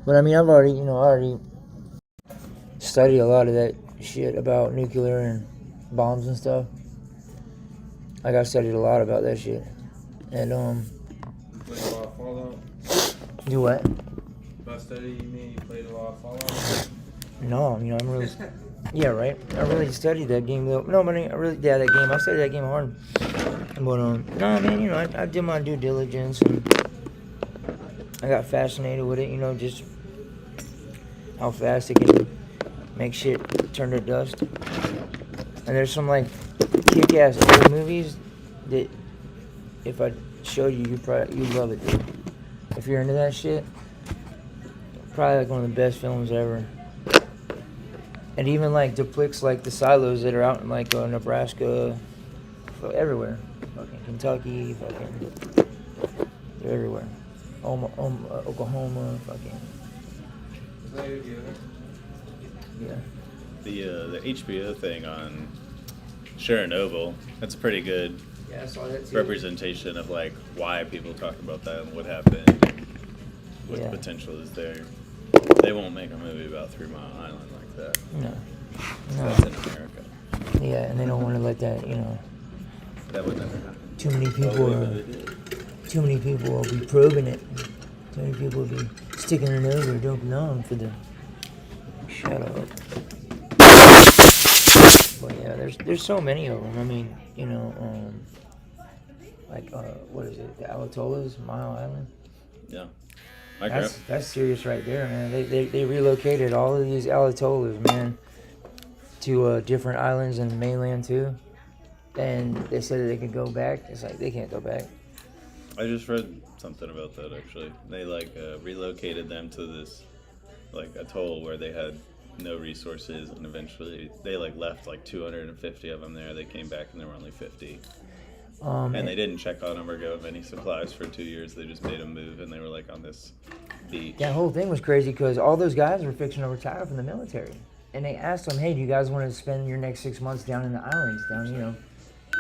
But I mean, I've already, I already studied a lot of that shit about nuclear and bombs and stuff. Like, I studied a lot about that shit. And, You played a lot of Fallout? do what? By study, you mean you played a lot of Fallout? No, I'm really, yeah, right. I really studied that game though. No, but I really, yeah, that game. I studied that game hard. But no, man, I did my due diligence and I got fascinated with it. Just how fast it can make shit turn to dust. And there's some like kick-ass old movies that if I showed you, you'd love it, dude. If you're into that shit, probably like one of the best films ever. And even like depicts like the silos that are out in like Nebraska, everywhere, fucking Kentucky, fucking, they're everywhere. Oklahoma, fucking. Is that you? Yeah. The HBO thing on Chernobyl, that's a pretty good Yeah, I saw that too. representation of like why people talk about that and what happened, what the potential is there. They won't make a movie about 3 Mile Island like that. No. That's in America. Yeah, and they don't want to let that, That would never happen. too many people will be probing it. Too many people will be sticking their nose or jumping on for the. Shut up. But yeah, there's so many of them. I mean, like what is it? The Alatolas, Mile Island. Yeah. That's serious right there, man. They relocated all of these Alatolas, man, to different islands in the mainland too, and they said that they could go back. It's like they can't go back. I just read something about that actually. They like relocated them to this like atoll where they had no resources, and eventually they like left like 250 of them there. They came back and there were only 50. And they didn't check on them or give them any supplies for 2 years. They just made them move, and they were like on this beach. That whole thing was crazy because all those guys were fixing to retire from the military, and they asked them, "Hey, do you guys want to spend your next 6 months down in the islands, down, And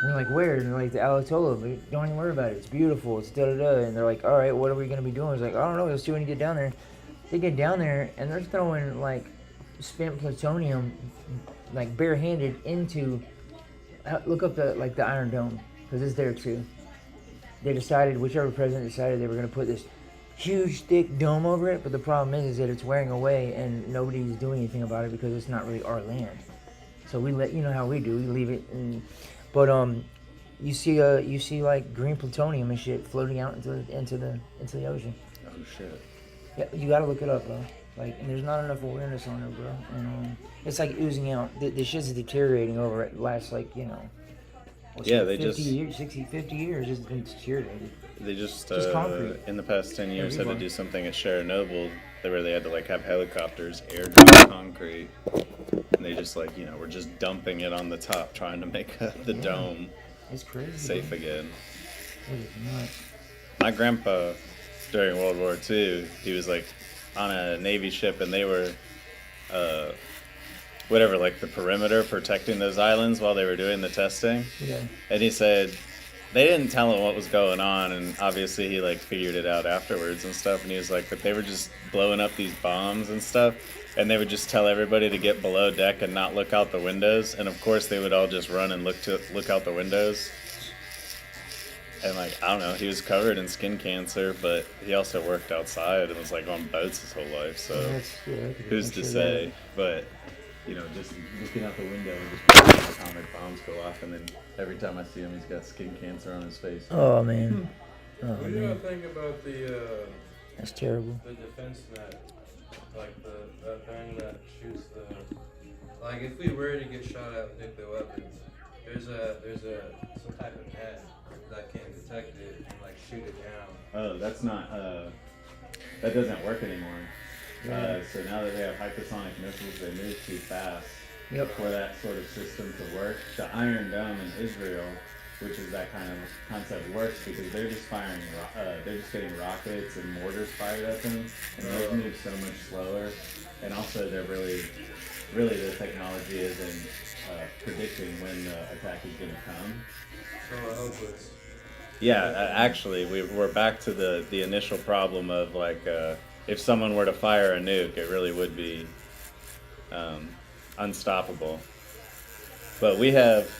they're like, "Where?" And they're like, "The Alatola." But don't even worry about it. It's beautiful. It's da da da. And they're like, "All right, what are we gonna be doing?" It's like, "I don't know. Let's see when you get down there." They get down there, and they're throwing like spent plutonium, like barehanded into. Look up the Iron Dome because it's there too. They decided, whichever president decided, they were going to put this huge, thick dome over it, but the problem is that it's wearing away and nobody's doing anything about it because it's not really our land. So we let, how we do, we leave it. But you see like green plutonium and shit floating out into the ocean. Oh shit. Yeah, you got to look it up, bro. Like, and there's not enough awareness on it, bro. And it's like oozing out. The shit's deteriorating over it. Last Yeah, they 50 years, 60, 50 years, it's been deteriorated. They just concrete. in the past 10 years had to do something at Chernobyl where they had to like have helicopters air drop concrete, and they just like were just dumping it on the top trying to make the dome It's crazy. safe again. It is nuts. My grandpa during World War II, he was like on a Navy ship, and they were like the perimeter protecting those islands while they were doing the testing. Yeah. And he said they didn't tell him what was going on, and obviously he like figured it out afterwards and stuff. And he was like, but they were just blowing up these bombs and stuff, and they would just tell everybody to get below deck and not look out the windows. And of course they would all just run and look out the windows. And like, I don't know, he was covered in skin cancer, but he also worked outside and was like on boats his whole life. So who's to say? But just looking out the window and just watching atomic bombs go off, and then every time I see him, he's got skin cancer on his face. Oh man. What do you think about That's terrible. the defense net, like the thing that shoots like if we were to get shot at with nuclear weapons, there's some type of net that can detect it and like shoot it down. Oh, that's not that doesn't work anymore. So now that they have hypersonic missiles, they move too fast for that sort of system to work. The Iron Dome in Israel, which is that kind of concept, works because they're just firing, they're just getting rockets and mortars fired at them, and those move so much slower. And also, they're really the technology isn't predicting when the attack is going to come. So hopeless. Yeah, actually, we're back to the initial problem of like if someone were to fire a nuke, it really would be unstoppable. But we have